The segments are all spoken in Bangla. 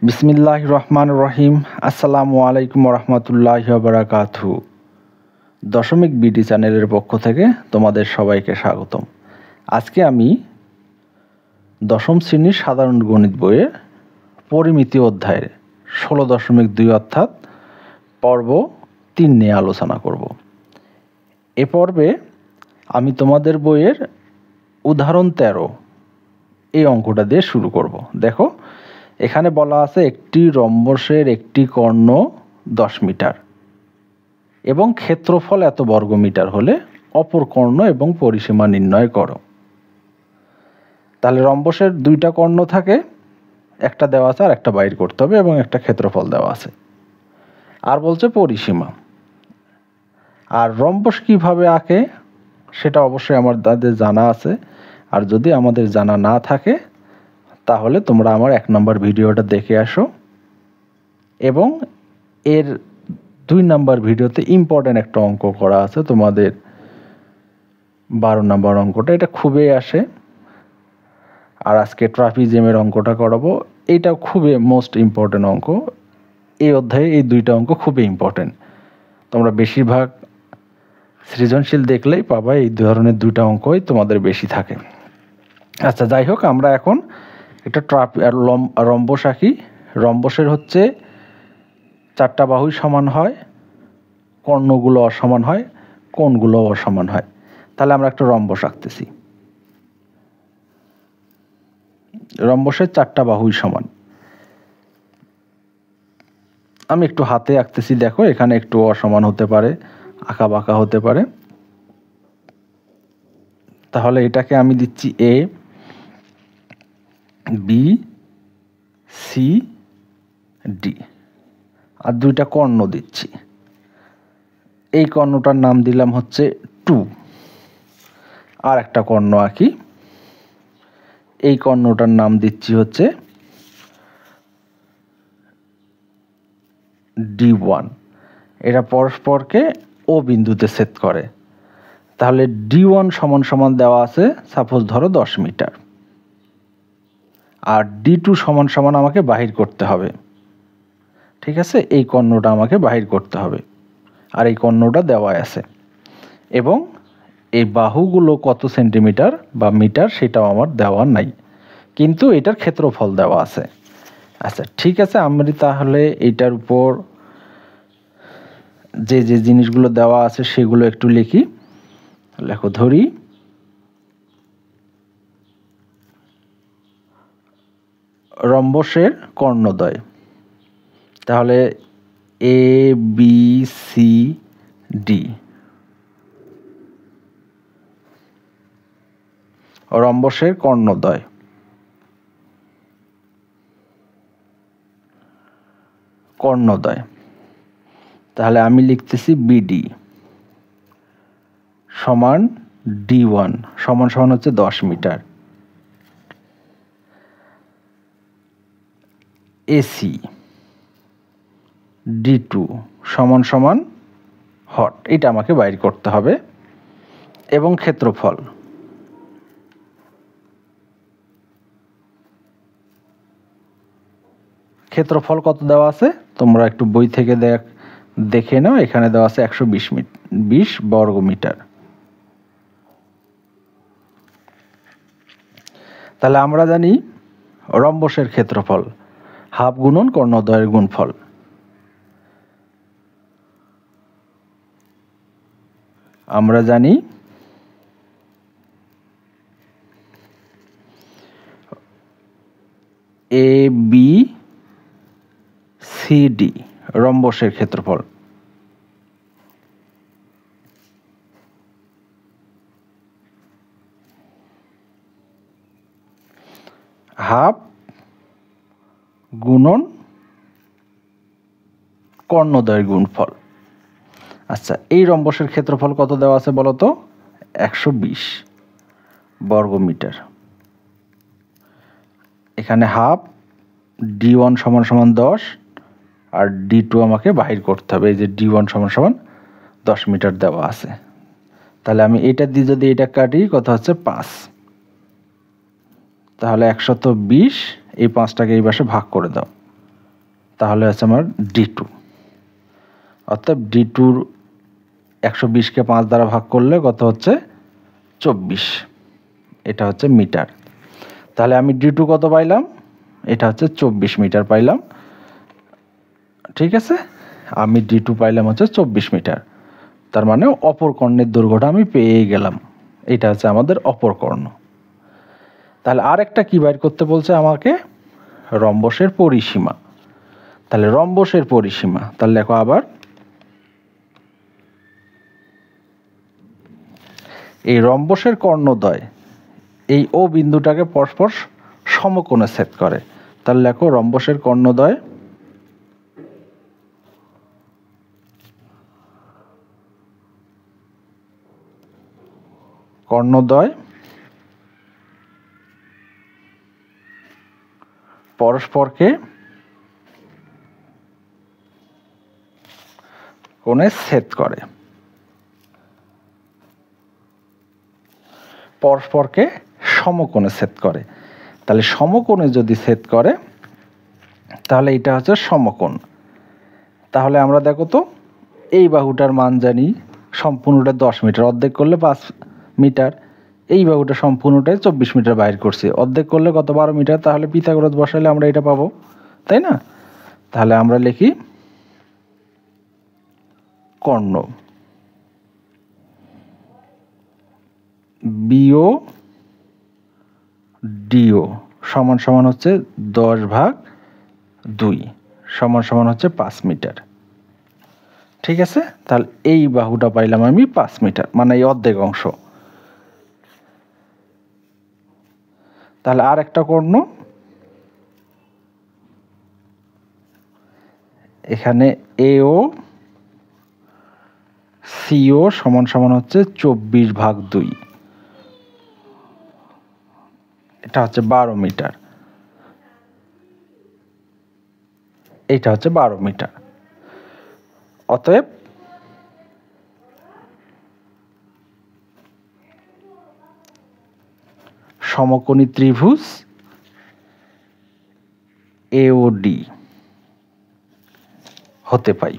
বিসমিল্লাহির রহমানির রহিম। আসসালামু আলাইকুম রহমতুল্লাহি ওয়া বারাকাতুহু। দশমিক বিডি চ্যানেলের পক্ষ থেকে তোমাদের সবাইকে স্বাগতম। আজকে আমি দশম শ্রেণীর সাধারণ গণিত বইয়ের পরিমিতি অধ্যায়ের 16.2 অর্থাৎ পর্ব 3 নিয়ে আলোচনা করব। এ পর্বে আমি তোমাদের বইয়ের উদাহরণ 13 এই অঙ্কটা দিয়ে শুরু করব। দেখো, এখানে বলা আছে একটি রম্বসের একটি কর্ণ 10 মিটার এবং ক্ষেত্রফল এত বর্গমিটার হলে অপর কর্ণ এবং পরিসীমা নির্ণয় করো। তাহলে রম্বসের দুইটা কর্ণ থাকে, একটা দেওয়া আছে আর একটা বাইর করতে হবে, এবং একটা ক্ষেত্রফল দেওয়া আছে। আর বলছে পরিসীমা। আর রম্বস কিভাবে আঁকে সেটা অবশ্যই আমাদের জানা আছে, আর যদি আমাদের জানা না থাকে তাহলে তোমরা আমার 1 নম্বর ভিডিওটা দেখে আসো, এবং এর 2 নম্বর ভিডিওতে ইম্পর্টেন্ট একটা অঙ্ক করা আছে তোমাদের 12 নম্বর অঙ্কটা, এটা খুবই আসে। আর আজকে ট্রাপিজিয়ামের অঙ্কটা করাবো, এইটাও খুবই মোস্ট ইম্পর্টেন্ট অঙ্ক। এই অধ্যায়ে এই 2টা অঙ্ক খুবই ইম্পর্টেন্ট। তোমরা বেশিরভাগ সৃজনশীল দেখলেই পাবা এই ধরনের 2টা অঙ্কই তোমাদের বেশি থাকে। আচ্ছা, যাই হোক, আমরা এখন একটা রম্বস আঁকি। রম্বসের হচ্ছে 4টা বাহুই সমান হয়, কর্ণগুলো অসমান হয়, কোণগুলো অসমান হয়। তাহলে আমরা একটা রম্বস আঁকতেছি। রম্বসের 4টা বাহুই সমান। আমি একটু হাতে আঁকতেছি। দেখো, এখানে একটু অসমান হতে পারে, আঁকা বাঁকা হতে পারে। তাহলে এটাকে আমি দিচ্ছি এ, বি, সি, ডি, আর 2টা কর্ণ দিচ্ছি। এই কর্ণটার নাম দিলাম হচ্ছে 2। আর একটা কর্ণ আঁকি, এই কর্ণটার নাম দিচ্ছি হচ্ছে D1। এটা পরস্পরকে ও বিন্দুতে ছেদ করে। তাহলে D1 সমান সমান দেওয়া আছে, সাপোজ ধরো 10 মিটার, আর D2 সমান সমান আমাকে বাহির করতে হবে। ঠিক আছে, এই কর্ণটা আমাকে বাহির করতে হবে, আর এই কর্ণটা দেওয়া আছে, এবং এই বাহুগুলো কত সেন্টিমিটার বা মিটার সেটাও আমার দেওয়া নাই, কিন্তু এটার ক্ষেত্রফল দেওয়া আছে। আচ্ছা, ঠিক আছে, আমি তাহলে এইটার উপর যে যে জিনিসগুলো দেওয়া আছে সেগুলো একটু লিখি। লেখো, ধরি রম্বসের কর্ণদ্বয়। তাহলে এ, বি, সি, ডি। রম্বসের কর্ণদ্বয়। কর্ণদ্বয়। তাহলে আমি লিখতেছি বিডি সমান D1 সমান সমান হচ্ছে 10 মিটার। এসি D2 সমান সমান হট, এটা আমাকে বাইর করতে হবে, এবং ক্ষেত্রফল ক্ষেত্রফল কত দেওয়া আছে তোমরা একটু বই থেকে দেখে নাও। এখানে দেওয়া আছে 120 বর্গ মিটার। তাহলে আমরা জানি রম্বসের ক্ষেত্রফল হাফ গুণন কর্ণদ্বয়ের গুণফল। আমরা জানি এ, বি, সি, ডি রম্বসের ক্ষেত্রফল। হাফ গুণন কর্ণদ্বয়ের গুণফল। আচ্ছা, এই রম্বসের ক্ষেত্রফল কত দেওয়া আছে বলো তো? 120 বর্গ মিটার। এখানে হাফ, D1 সমান সমান 10, আর D2 আমাকে বাহির করতে হবে। এই যে D1 সমান সমান 10 মিটার দেওয়া আছে। তাহলে আমি এটা দিয়ে যদি এটা কাটি, কত হচ্ছে 5। তাহলে 120, এই 5টাকে এই পাশে ভাগ করে দাও। তাহলে হচ্ছে আমার D2। অর্থাৎ D2-র 120-কে 5 দ্বারা ভাগ করলে কত হচ্ছে 24, এটা হচ্ছে মিটার। তাহলে আমি D2 কত পাইলাম, এটা হচ্ছে 24 মিটার পাইলাম। ঠিক আছে, আমি D2 পাইলাম হচ্ছে 24 মিটার। তার মানে অপর কর্ণের দৈর্ঘ্যটা আমি পেয়েই গেলাম। এটা হচ্ছে আমাদের অপর কর্ণ। তাহলে আর একটা কি বাইর করতে বলছে আমাকে, রম্বসের পরিসীমা। তাহলে রম্বসের পরিসীমা, তাহলে দেখো আবার এই রম্বসের কর্ণদ্বয় এই ও বিন্দুটাকে পরস্পর সমকোণে ছেদ করে। তাহলে দেখো রম্বসের কর্ণদ্বয় পরস্পরকে কোণে ছেদ করে, পরস্পরকে সমকোণে ছেদ করে। তাহলে সমকোণে যদি ছেদ করে তাহলে এটা হচ্ছে সমকোণ। তাহলে আমরা দেখো তো এই বাহুটার মান জানি সম্পূর্ণটা 10 মিটার, অর্ধেক করলে 5 মিটার। এই বাহুটা সম্পূর্ণটাই 24 মিটার বাইর করছি, অর্ধেক করলে কত 12 মিটার। তাহলে পিথাগোরাস বসালে আমরা এটা পাবো, তাই না? তাহলে আমরা লিখি কর্ণ বিও ডিও সমান সমান হচ্ছে 10/2 সমান সমান হচ্ছে 5 মিটার। ঠিক আছে, তাহলে এই বাহুটা পাইলাম আমি 5 মিটার, মানে এই অর্ধেক অংশ। তাহলে আর একটা কর্ণ, এখানে এও সিও সমান সমান হচ্ছে 24/2, এটা হচ্ছে 12 মিটার, এইটা হচ্ছে 12 মিটার। অতএব সমকোণী ত্রিভুজ এওডি হতে পাই।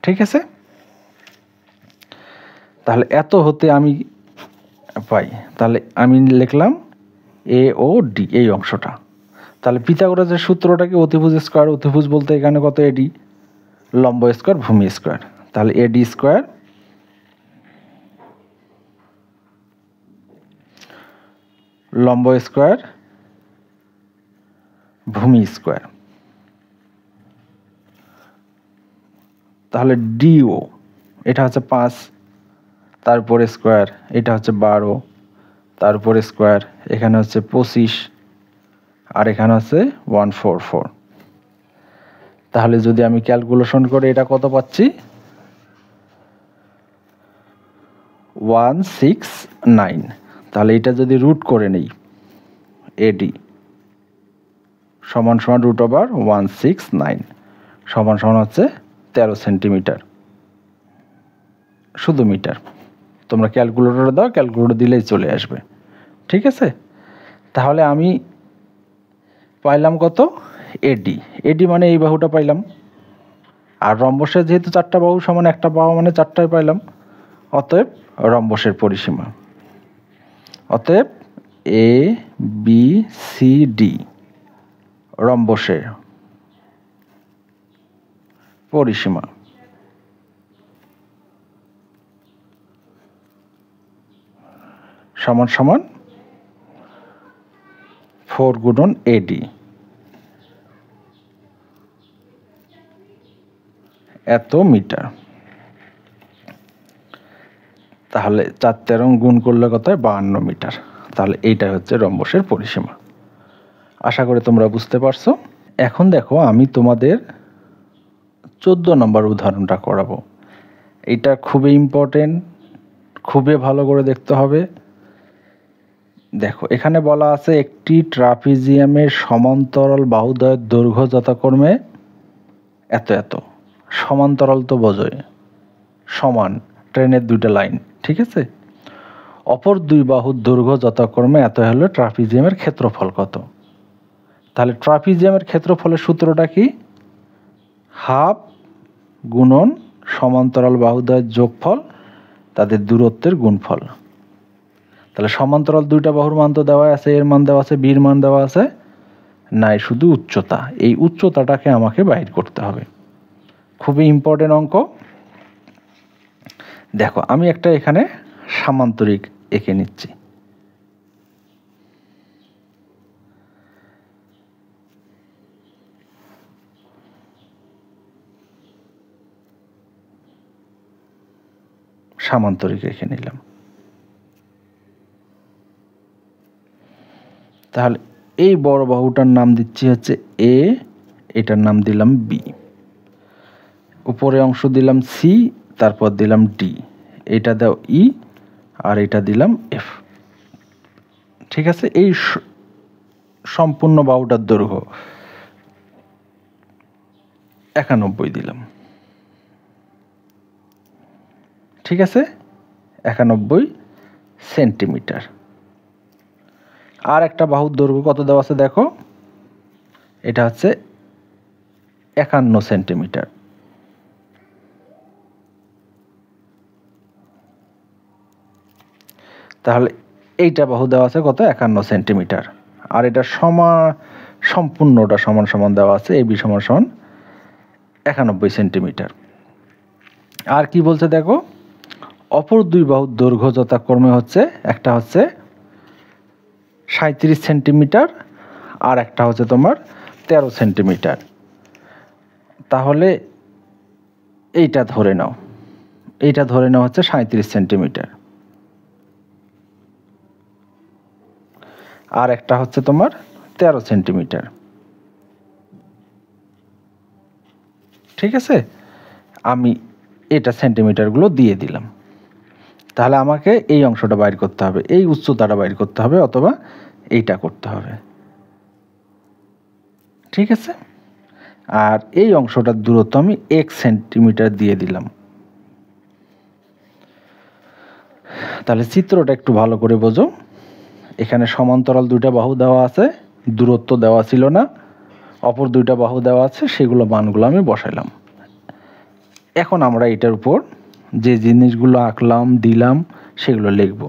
ঠিক আছে, তাহলে এত হতে আমি পাই। তাহলে আমি লিখলাম এ ও ডি এই অংশটা। তাহলে পিথাগোরাসের সূত্রটা কি অতিভুজ স্কয়ার, অতিভুজ বলতে এখানে কত এডি, লম্ব স্কয়ার ভূমি স্কয়ার। তাহলে এডি স্কয়ার লম্ব স্কয়ার ভূমি স্কয়ার। তাহলে ডিও এটা হচ্ছে 5, তারপরে স্কয়ার, এটা হচ্ছে 12, তারপরে স্কয়ার, এখানে হচ্ছে 25, আর এখানে হচ্ছে 144। তাহলে যদি আমি ক্যালকুলেশন করে এটা কত পাচ্ছি, 169। তাহলে এটা যদি রুট করে নেই, এডি সমান সমান √169 সমান সমান হচ্ছে 13 সেন্টিমিটার, শুধু মিটার। তোমরা ক্যালকুলেটর দাও, ক্যালকুলেটর দিলেই চলে আসবে। ঠিক আছে, তাহলে আমি পাইলাম কত, এডি। এডি মানে এই বাহুটা পাইলাম, আর রম্বসের যেহেতু 4টা বাহু সমান একটা বাহু মানে 4টাই পাইলাম। অতএব রম্বসের পরিসীমা, অতএব এ বি সি ডি রম্বসের পরিসীমা সমান সমান 4 গুণন এডি, এত মিটার। তাহলে 4 গুণ করলে কত হয়, 52 মিটার। তাহলে এইটাই হচ্ছে রম্বসের পরিসীমা। আশা করি তোমরা বুঝতে পারছো। এখন দেখো আমি তোমাদের 14 নম্বর উদাহরণটা করাবো। এটা খুবই ইম্পর্টেন্ট, খুবই ভালো করে দেখতে হবে। দেখো এখানে বলা আছে একটি ট্রাপিজিয়ামের সমান্তরাল বাহুদ্বয়ের দৈর্ঘ্য যথাক্রমে এত এত। সমান্তরাল তো বোঝোই, সমান, ট্রেনের 2টা লাইন। ঠিক আছে, অপর দুই বাহুর দৈর্ঘ্য যথাক্রমে এত হলে ট্রাপিজিয়ামের ক্ষেত্রফল কত? তাহলে ট্রাপিজিয়ামের ক্ষেত্রফলের সূত্রটা কি? হাফ গুণন সমান্তরাল বাহুদ্বয়ের যোগফল তাদের দূরত্বের গুণফল। তাহলে সমান্তরাল দুইটা বাহুর মান তো দেওয়া আছে, এর মান দেওয়া আছে, বির মান দেওয়া আছে, নাই শুধু উচ্চতা। এই উচ্চতাটাকে আমাকে বাইর করতে হবে। খুবই ইম্পর্টেন্ট অঙ্ক। দেখো আমি একটা এখানে সামান্তরিক এঁকে নিচ্ছি। সামান্তরিক এঁকে নিলাম। তাহলে এই বড় বাহুটার নাম দিচ্ছি হচ্ছে এ, এটার নাম দিলাম বি, উপরে অংশ দিলাম সি, তারপর দিলাম ডি, এটা দাও ই, আর এটা দিলাম এফ। ঠিক আছে, এই সম্পূর্ণ বাহুটার দৈর্ঘ্য 91 দিলাম। ঠিক আছে, 91 সেন্টিমিটার। আর একটা বাহুর দৈর্ঘ্য কত দেওয়া আছে দেখো, এটা হচ্ছে 51 সেন্টিমিটার। তাহলে এইটা বাহু দেওয়া আছে কত, 51 সেন্টিমিটার। আর এটা সম্পূর্ণটা সমান সমান দেওয়া আছে, এবি সমান সমান 91 সেন্টিমিটার। আর কি বলছে দেখো, অপর দুই বাহুর দৈর্ঘ্য যথাক্রমে হচ্ছে, একটা হচ্ছে 37 সেন্টিমিটার আর একটা হচ্ছে তোমার 13 সেন্টিমিটার। তাহলে এইটা ধরে নাও, এইটা ধরে নাও হচ্ছে 37 সেন্টিমিটার, আর একটা হচ্ছে তোমার 13 সেন্টিমিটার। ঠিক আছে, আমি এটা সেন্টিমিটারগুলো দিয়ে দিলাম। তাহলে আমাকে এই অংশটা বাইর করতে হবে, এই উচ্চতাটা বাইর করতে হবে, অথবা এইটা করতে হবে। ঠিক আছে, আর এই অংশটার দূরত্ব আমি 1 সেন্টিমিটার দিয়ে দিলাম। তাহলে চিত্রটা একটু ভালো করে বোঝো। এখানে সমান্তরাল দুইটা বাহু দেওয়া আছে, দূরত্ব দেওয়া ছিল না, অপর দুইটা বাহু দেওয়া আছে, সেগুলো মানগুলো আমি বসাইলাম। এখন আমরা এটার উপর যে জিনিসগুলো আঁকলাম দিলাম সেগুলো লিখব।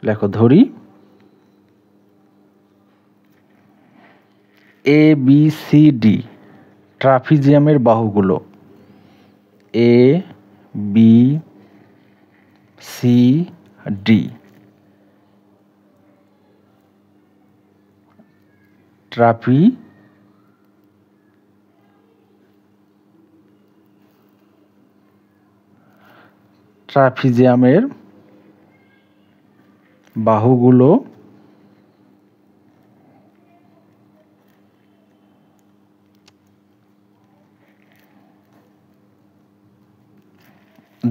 লেখো, ধরি A B C D ট্রাপিজিয়ামের বাহুগুলো A B C D. ট্রাপিজিয়ামের বাহুগুলো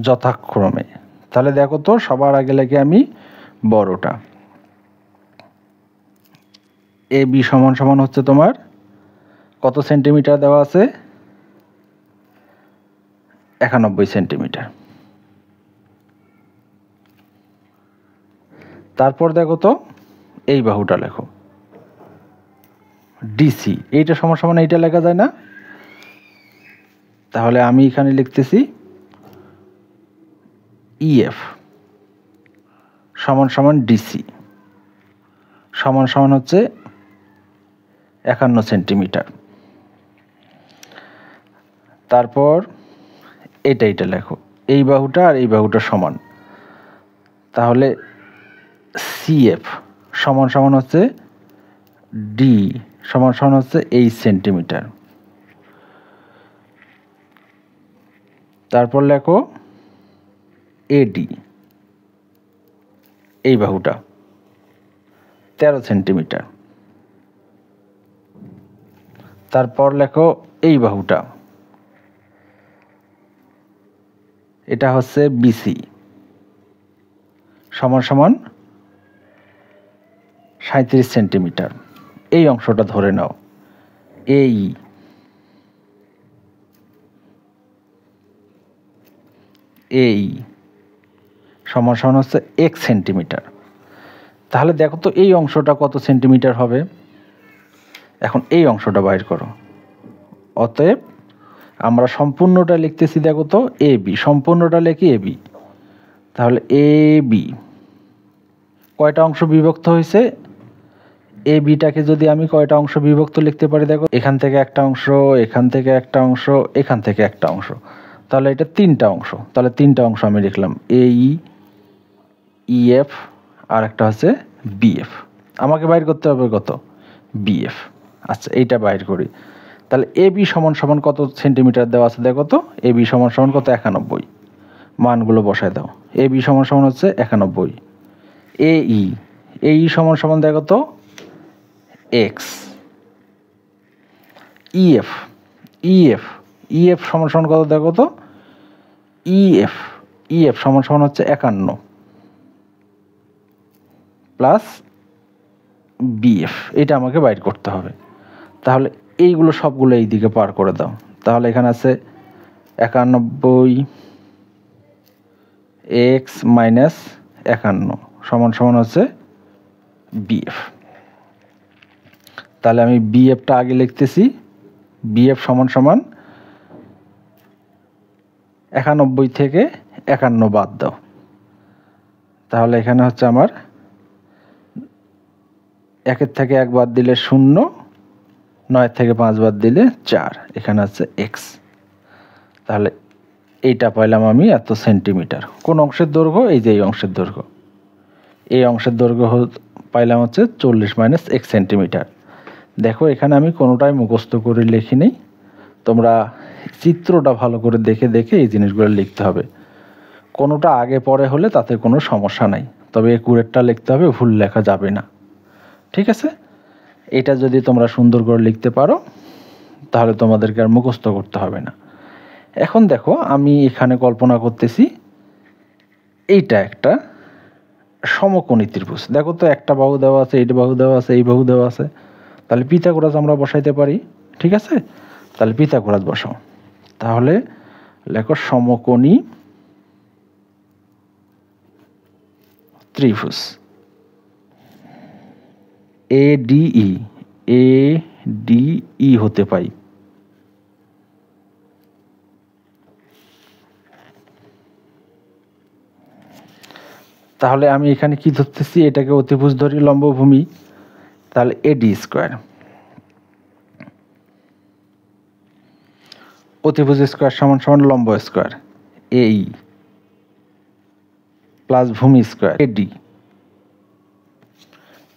যথাক্রমে, তাহলে দেখো তো সবার আগে লাগে আমি বড়টা, এ বি সমান সমান হচ্ছে তোমার কত সেন্টিমিটার দেওয়া আছে, 91 সেন্টিমিটার। তারপর দেখো তো এই বাহুটা লেখো ডিসি, এইটা সমান সমান এইটা লেখা যায় না? তাহলে আমি এখানে লিখতেছি ইএফ সমান সমান ডিসি সমান সমান হচ্ছে 51 সেন্টিমিটার। তারপর এটা লেখো, এই বাহুটা আর এই বাহুটা সমান, তাহলে সিএফ সমান সমান হচ্ছে ডি সমান সমান হচ্ছে 8 সেন্টিমিটার। তারপর লেখো এডি, এই বাহুটা 13 সেন্টিমিটার। তারপর লেখো এই বাহুটা, এটা হচ্ছে বিসি সমান সমান 37 সেন্টিমিটার। এই অংশটা ধরে নাও এই সমান সমান হচ্ছে এক্স সেন্টিমিটার। তাহলে দেখো তো এই অংশটা কত সেন্টিমিটার হবে। এখন এই অংশটা বাইর করো। অতএব আমরা সম্পূর্ণটা লিখতেছি, দেখো তো এ বি, সম্পূর্ণটা লিখি এ বি। তাহলে এ বি কয়টা অংশ বিভক্ত হয়েছে, এ বিটাকে যদি আমি কয়টা অংশ বিভক্ত লিখতে পারি, দেখো এখান থেকে একটা অংশ, এখান থেকে একটা অংশ, এখান থেকে একটা অংশ, তাহলে এটা তিনটা অংশ। তাহলে তিনটা অংশ আমি লিখলাম এ ই এফ আর একটা হচ্ছে বিএফ। আমাকে বাইর করতে হবে কত, বিএফ। আচ্ছা এইটা বাইর করি। তাহলে এ বি সমান সমান কত সেন্টিমিটার দেওয়া আছে, দেখো তো এ বি সমান সমান কত, 91। মানগুলো বসায় দাও। এ বি সমান সমান হচ্ছে 91। এই সমান সমান দেখো তো এক্স। ইএফ ইএফ ইএফ সমান সমান কত, দেখো তো ইএফ সমান সমান হচ্ছে 51 প্লাস বিএফ। এটা আমাকে বাইর করতে হবে। তাহলে এইগুলো সবগুলো এই দিকে পার করে দাও। তাহলে এখানে আছে 91 এক্স মাইনাস 51 সমান সমান হচ্ছে বিএফ। তাহলে আমি বিএফটা আগে লিখতেছি। বিএফ সমান সমান 91 থেকে 51 বাদ দাও। তাহলে এখানে হচ্ছে আমার 1 থেকে 1 বাদ দিলে 0, 9 থেকে 5 বাদ দিলে 4, এখানে আছে এক্স। তাহলে এইটা পাইলাম আমি এত সেন্টিমিটার। কোন অংশের দৈর্ঘ্য, এই যে এই অংশের দৈর্ঘ্য, এই অংশের দৈর্ঘ্য পাইলাম হচ্ছে 40 মাইনাস এক্স সেন্টিমিটার। দেখো এখানে আমি কোনোটাই মুখস্থ করে লিখি নেই, তোমরা চিত্রটা ভালো করে দেখে দেখে এই জিনিসগুলো লিখতে হবে। কোনোটা আগে পরে হলে তাতে কোনো সমস্যা নাই, তবে একুরেটটা লিখতে হবে, ভুল লেখা যাবে না। ঠিক আছে, এটা যদি তোমরা সুন্দর করে লিখতে পারো তাহলে তোমাদেরকে আর মুখস্থ করতে হবে না। এখন দেখো আমি এখানে কল্পনা করতেছি এইটা একটা সমকোণী ত্রিভুজ। দেখো তো একটা বাহু দেওয়া আছে, এইটা বাহু দেওয়া আছে, এই বাহু দেওয়া আছে। তাহলে পিথাগোরাস আমরা বসাইতে পারি। ঠিক আছে, তাহলে পিথাগোরাস বসাও। তাহলে লেখো সমকোণী ত্রিভুজ এডিই হতে পাই। তাহলে আমি এখানে কি ধরতেছি, এটাকে অতিভুজ ধরি, লম্বভূমি। তাহলে এডি স্কোয়ার, অতিভুজ স্কোয়ার সমান সমান লম্ব স্কোয়ার এই প্লাস ভূমি স্কোয়ার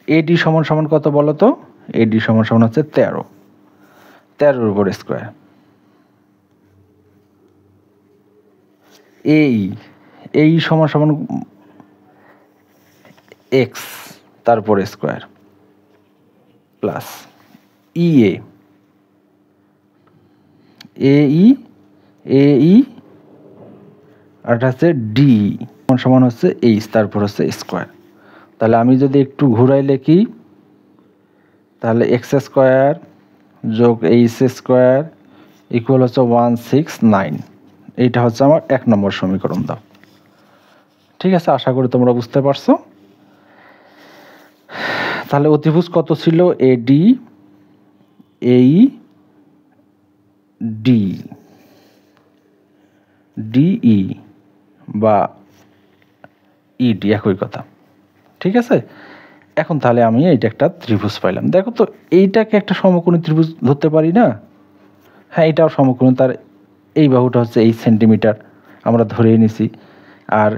এডি সমান সমান কত বলো তো, এডি সমান সমান হচ্ছে 13 উপর স্কোয়ার। এই সমান সমান এক্স তারপর স্কোয়ার প্লাস ইএ আর হচ্ছে ডি সমান হচ্ছে এইচ তারপর হচ্ছে স্কোয়ার। তাহলে আমি যদি একটু ঘুরাই লিখি, তাহলে এক্স স্কোয়ার যোগ এইচ স্কোয়ার ইকুয়াল হচ্ছে 169। এইটা হচ্ছে আমার 1 নম্বর সমীকরণ দাও। ঠিক আছে, আশা করি তোমরা বুঝতে পারছো। তাহলে অতিভুজ কত ছিল, এডি ডিই বা ইডি একই কথা। ঠিক আছে, এখন তাহলে আমি এইটা একটা ত্রিভুজ পাইলাম। দেখো তো এইটাকে একটা সমকোণী ত্রিভুজ ধরতে পারি না? হ্যাঁ, এটাও সমকোণী। তার এই বাহুটা হচ্ছে 8 সেন্টিমিটার আমরা ধরেই নিছি, আর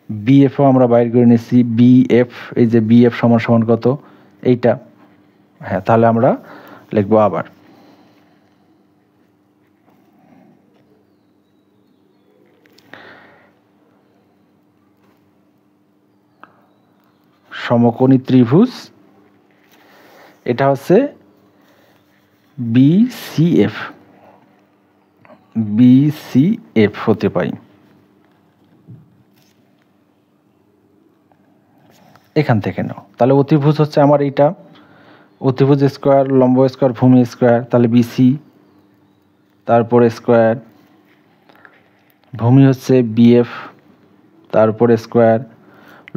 বিএফও আমরা বাইর করে নিছি। বিএফ, এই যে বিএফ সমান সমান কত, এইটা। হ্যাঁ, তাহলে আমরা লিখবো আবার সমকোণী ত্রিভুজ, এটা হচ্ছে বিসিএফ হতে পাই। এখান থেকে নাও। তাহলে অতিভুজ হচ্ছে আমার এইটা, অতিভুজ স্কোয়ার লম্ব স্কোয়ার ভূমি স্কোয়ার, তাহলে বিসি তারপরে স্কোয়ার, ভূমি হচ্ছে বিএফ তার উপরে স্কোয়ার,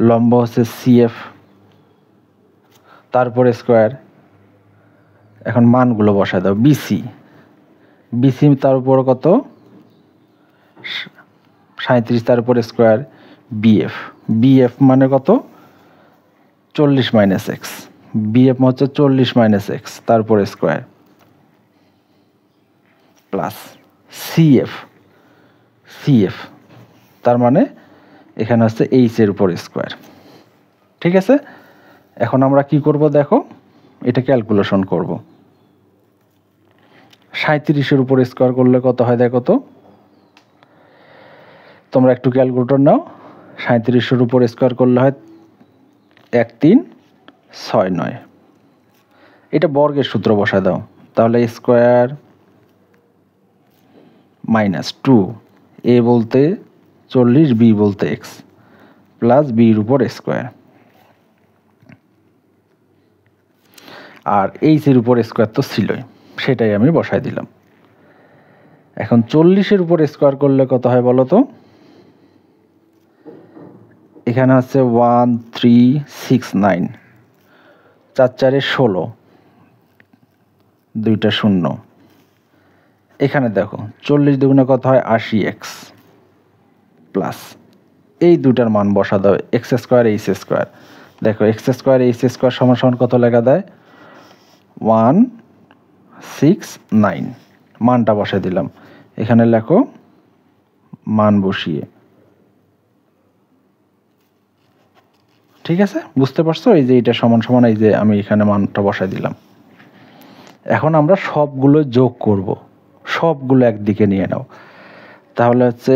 লম্ব হচ্ছে CF তার উপরে স্কোয়ার। এখন মানগুলো বসায় দাও। BC তার উপর কত 37 তার উপরে স্কোয়ার। BF মানে কত 40 মাইনাস এক্স। BF হচ্ছে 40 মাইনাস এক্স তার উপরে স্কোয়ার প্লাস CF তার মানে এখানে হচ্ছে এইচ এর উপর স্কোয়ার। ঠিক আছে, এখন আমরা কি করব দেখো, এটা ক্যালকুলেশন করব। 37-এর উপর স্কোয়ার করলে কত হয় দেখো তো, তোমরা একটু ক্যালকুলেটর নাও। 37-এর উপর স্কোয়ার করলে হয় 1369। এটা বর্গের সূত্র বসায় দাও, তাহলে স্কোয়ার মাইনাস 2 a বলতে 40, b বলতে x প্লাস b এর উপর স্কোয়ার, আর এইচ এর উপর স্কোয়ার তো ছিলই, সেটাই আমি বসাই দিলাম। এখন 40-এর উপর স্কোয়ার করলে কত হয় বলো তো, এখানে হচ্ছে 1369, 4 4 16, 2টা 0। এখানে দেখো 40 দুগুণে কত হয় 80x প্লাস এই দুটার মান বসা দাও, এক্স স্কোয়ার এইচ স্কোয়ার। দেখো এক্স স্কোয়ার এইচ স্কোয়ার সমান সমান কত লেখা দেয় 169। মানটা বসাই দিলাম, এখানে লেখো মান বসিয়ে। ঠিক আছে, বুঝতে পারছো? এই যে এটা সমান সমান, এই যে আমি এখানে মানটা বসাই দিলাম। এখন আমরা সবগুলো যোগ করব, সবগুলো একদিকে নিয়ে নাও। তাহলে হচ্ছে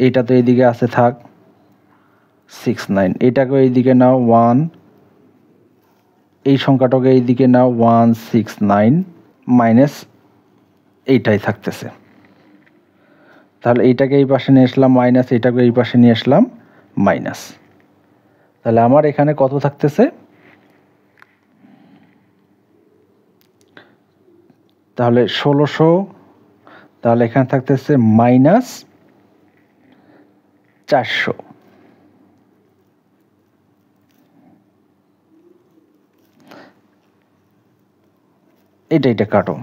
এইটা তো এইদিকে আছে থাক 69, এটাকেও এইদিকে নাও 1, এই সংখ্যাটাকে এইদিকে নাও 169 মাইনাস এইটাই থাকতেছে। তাহলে এইটাকে এই পাশে নিয়ে আসলাম মাইনাস, এইটাকে এই পাশে নিয়ে আসলাম মাইনাস। তাহলে আমার এখানে কত থাকতেছে, তাহলে 1600, তাহলে এখানে থাকতেছে মাইনাস 400। এটা কাটো,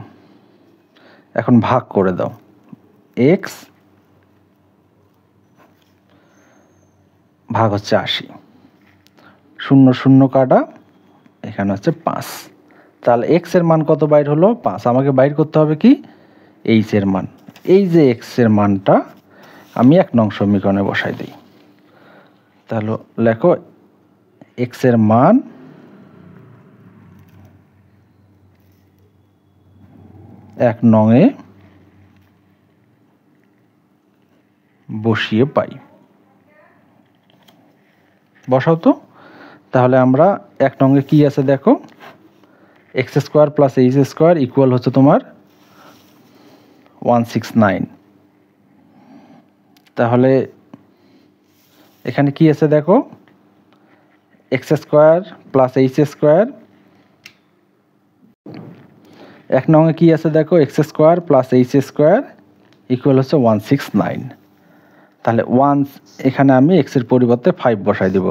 এখন ভাগ করে দাও। এক্স ভাগ হচ্ছে 80, 0 0 কাটা, এখানে হচ্ছে 5। তাহলে এক্স এর মান কত বাইর হলো 5। আমাকে বাইর করতে হবে কি এইচ এর মান। এই যে এক্স এর মানটা আমি 1 নং সমীকরণে বসাই দিই। তাহলে লেখো এক্স এর মান এক নংয়ে বসিয়ে পাই। বসাও তো। তাহলে আমরা 1 নংয়ে কি আছে দেখো, x square plus H square equal হচ্ছে তোমার 169। তাহলে এখানে কি আছে দেখো, x square plus H square. 1 নংয়ে কি আছে দেখো, x square plus H square equal হচ্ছে 169। তাহলে এখানে আমি এক্স এর পরিবর্তে 5 বসাই দেব।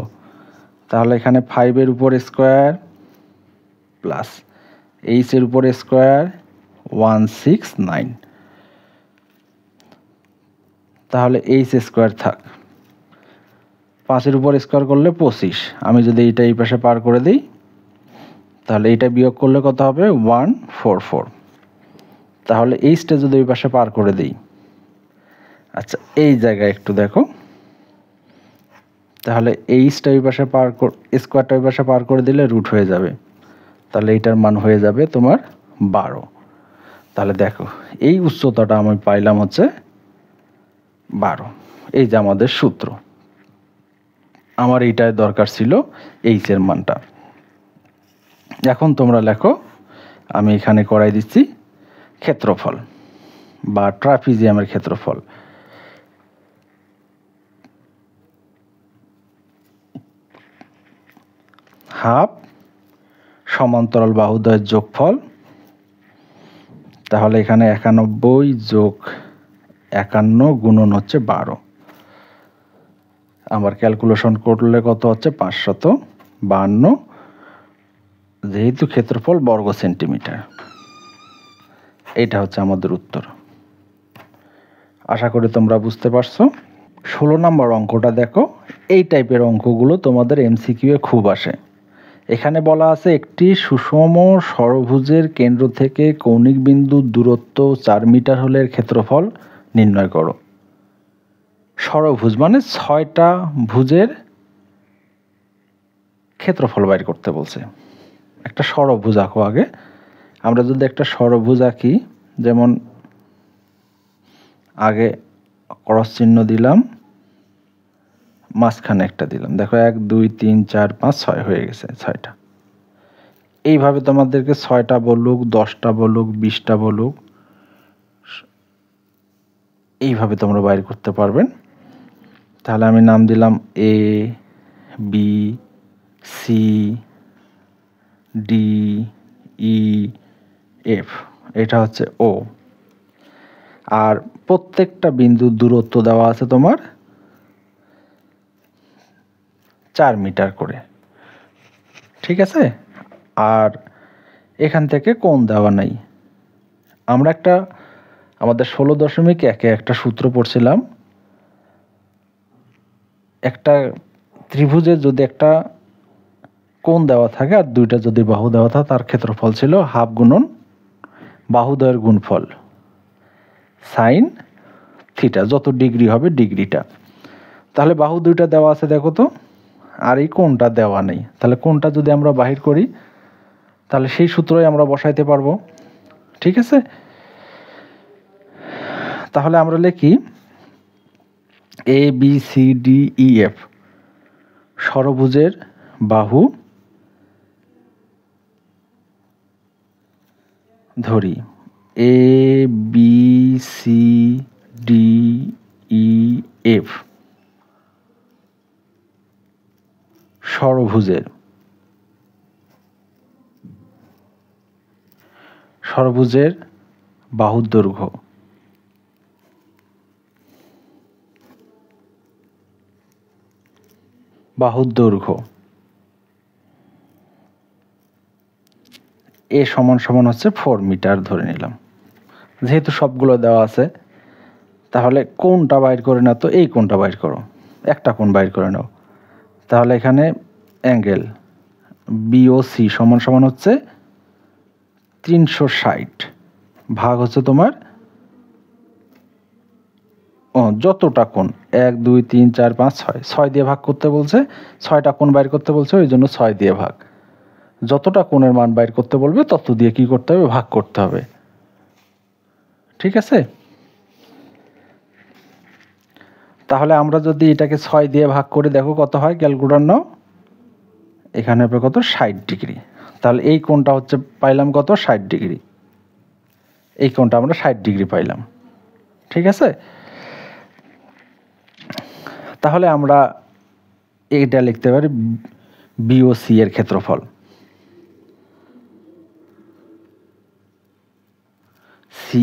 তাহলে এখানে 5 এর উপর স্কোয়ার প্লাস এইচ এর উপর স্কোয়ার 169। তাহলে এইচ স্কোয়ার থাক, 5 এর উপর স্কোয়ার করলে 25। আমি যদি এইটা এই পাশে পার করে দিই, তাহলে এইটা বিয়োগ করলে কত হবে 144। তাহলে এইচটা যদি ওই পাশে পার করে দিই, আচ্ছা এই জায়গায় একটু দেখো, তাহলে এইচটা ওই পাশে স্কোয়ারটা ওই পাশে পার করে দিলে রুট হয়ে যাবে। তাহলে এইটার মান হয়ে যাবে তোমার 12। তাহলে দেখো এই উচ্চতাটা আমি পাইলাম হচ্ছে 12। এই যে আমাদের সূত্র, আমার এইটাই দরকার ছিল এইচ এর মানটা। এখন তোমরা লেখো, আমি এখানে করাই দিচ্ছি ক্ষেত্রফল বা ট্রাপিজিয়ামের ক্ষেত্রফল। হাফ সমান্তরাল বাহুদ্বয়ের যোগফল। তাহলে এখানে 91 যোগ 51 গুণন হচ্ছে 12। আমার ক্যালকুলেশন করলে কত হচ্ছে 552, যেহেতু ক্ষেত্রফল বর্গ সেন্টিমিটার। এইটা হচ্ছে আমাদের উত্তর। আশা করি তোমরা বুঝতে পারছো। 16 নম্বর অঙ্কটা দেখো। এই টাইপের অঙ্কগুলো তোমাদের এমসিকিউ এ খুব আসে। এখানে বলা আছে একটি সুষম ষড়ভুজের কেন্দ্র থেকে কৌণিক বিন্দুর দূরত্ব 4 মিটার হলে এর ক্ষেত্রফল নির্ণয় করো। ষড়ভুজ মানে 6টা ভুজের ক্ষেত্রফল বাইর করতে বলছে। একটা ষড়ভুজ আঁকো আগে। আমরা যদি একটা ষড়ভুজ আঁকি, যেমন আগে ক্রস চিহ্ন দিলাম, মাঝখানে একটা দিলাম, দেখো 1 2 3 4 5 6 হয়ে গেছে 6টা। এইভাবে তোমাদেরকে 6টা বলুক, 10টা বলুক, 20টা বলুক, এইভাবে তোমরা বাইর করতে পারবেন। তাহলে আমি নাম দিলাম এ, B, C, D, E, F. এটা হচ্ছে ও। আর প্রত্যেকটা বিন্দুর দূরত্ব দেওয়া আছে তোমার 4 মিটার করে, ঠিক আছে। আর এখান থেকে কোণ দেওয়া নাই। আমরা আমাদের 16.1 একটা সূত্র পড়ছিলাম। একটা ত্রিভুজের যদি একটা কোণ দেওয়া থাকে আর দুইটা যদি বাহু দেওয়া থাকে, তার ক্ষেত্রফল ছিল হাফ গুণন বাহুদ্বয়ের গুণফল সাইন থিটা, যত ডিগ্রি হবে ডিগ্রিটা। তাহলে বাহু দুইটা দেওয়া আছে দেখো তো, আর এই কোণটা দেওয়া নেই। তাহলে কোণটা যদি আমরা বাহির করি, তাহলে সেই সূত্রই আমরা বসাইতে পারবো, ঠিক আছে। তাহলে আমরা লিখি A B C D E F ষড়ভুজের বাহু ধরি। A B C D E F ষড়ভুজের বাহুর দৈর্ঘ্য এ সমান সমান হচ্ছে 4 মিটার ধরে নিলাম। যেহেতু সবগুলো দেওয়া আছে, তাহলে কোণটা বাইর করে না, তো এই কোণটা বাইর করো, একটা কোণ বাইর করে নাও। তাহলে এখানে অ্যাঙ্গেল বিওসি সমান সমান হচ্ছে 360 ভাগ হচ্ছে তোমার যতটা কোণ 1 2 3 4 5 6 দিয়ে ভাগ করতে বলছে। 6টা কোণ বাইর করতে বলছে, ওই জন্য 6 দিয়ে ভাগ। যতটা কোণের মান বাইর করতে বলবে তত দিয়ে কি করতে হবে, ভাগ করতে হবে, ঠিক আছে। তাহলে আমরা যদি এটাকে 6 দিয়ে ভাগ করে দেখো কত হয়, ক্যালকুলেটর নাও। এখানে হবে কত, 60 ডিগ্রি। তাহলে এই কোণটা হচ্ছে পাইলাম কত, 60 ডিগ্রি। এই কোণটা আমরা 60 ডিগ্রি পাইলাম, ঠিক আছে। তাহলে আমরা এইটা লিখতে পারি বিওসি এর ক্ষেত্রফল। সি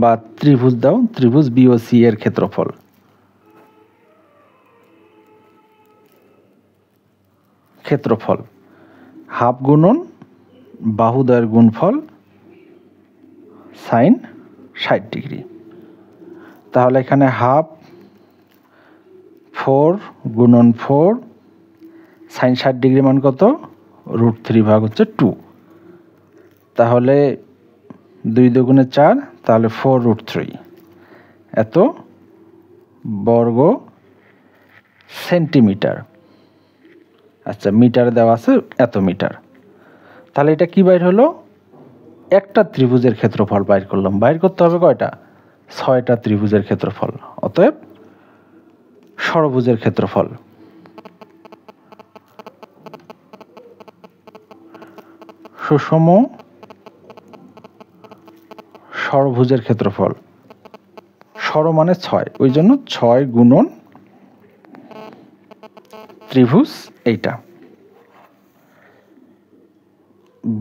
বা ত্রিভুজ দাও, ত্রিভুজ বিওসি এর ক্ষেত্রফল হাফ গুণন বাহুদ্বয়ের গুণফল সাইন 60 ডিগ্রি। তাহলে এখানে হাফ 4 গুণন 4 সাইন 60 ডিগ্রি মান কত, √3 ভাগ হচ্ছে 2। তাহলে 2 দুগুণে 4, তাহলে 4√3 এত বর্গ সেন্টিমিটার। আচ্ছা, মিটার দেওয়া আছে এত মিটার। তাহলে এটা কি বাইর হলো, একটা ত্রিভুজের ক্ষেত্রফল বাইর করলাম। বাইর করতে হবে কয়টা, 6টা ত্রিভুজের ক্ষেত্রফল। অতএব ষড়ভুজের ক্ষেত্রফল সুষম ষড়ভুজের ক্ষেত্রফল, ষড় মানে 6, ওই জন্য 6 গুণন ত্রিভুজ এইটা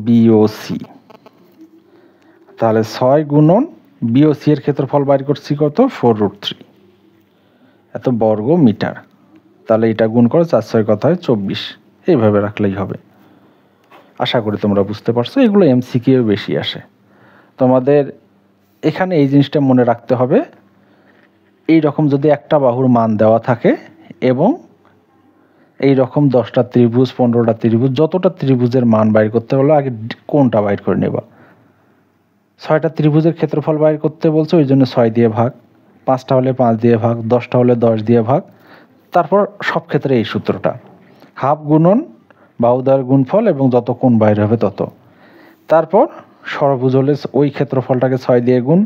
বিওসি। তাহলে 6 গুণন বিওসি এর ক্ষেত্রফল বাইর করছি কত, 4√3 এত বর্গ মিটার। তাহলে এটা গুণ করো 4 6 কথায় 24, এইভাবে রাখলেই হবে। আশা করি তোমরা বুঝতে পারছো। এগুলো এমসিকিউ বেশি আসে। তোমাদের এখানে এই জিনিসটা মনে রাখতে হবে, এই রকম যদি একটা বাহুর মান দেওয়া থাকে এবং এই রকম 10টা ত্রিভুজ 15টা ত্রিভুজ, যতটা ত্রিভুজের মান বাইর করতে হলো আগে কোনটা বাইর করে নেবা। 6টা ত্রিভুজের ক্ষেত্রফল বাইর করতে বলছে, ওই জন্য 6 দিয়ে ভাগ, 5টা হলে 5 দিয়ে ভাগ, 10টা হলে 10 দিয়ে ভাগ। তারপর সব ক্ষেত্রে এই সূত্রটা, হাফ গুণন বাহুদ্বয়ের গুণফল এবং যত কোণ বাইর হবে তত। তারপর ষড়ভুজ হলে ওই ক্ষেত্রফলটাকে 6 দিয়ে গুণ,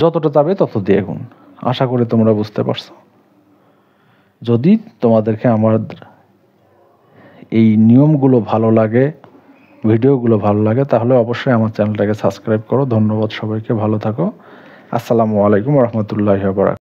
যতটা যাবে তত দিয়ে গুণ। আশা করি তোমরা বুঝতে পারছো। যদি তোমাদেরকে আমার এই নিয়মগুলো ভালো লাগে, ভিডিওগুলো ভালো লাগে, তাহলে অবশ্যই আমার চ্যানেলটাকে সাবস্ক্রাইব করো। ধন্যবাদ সবাইকে, ভালো থাকো। আসসালামু আলাইকুম রহমতুল্লাহি ওয়া বারাকাতুহু।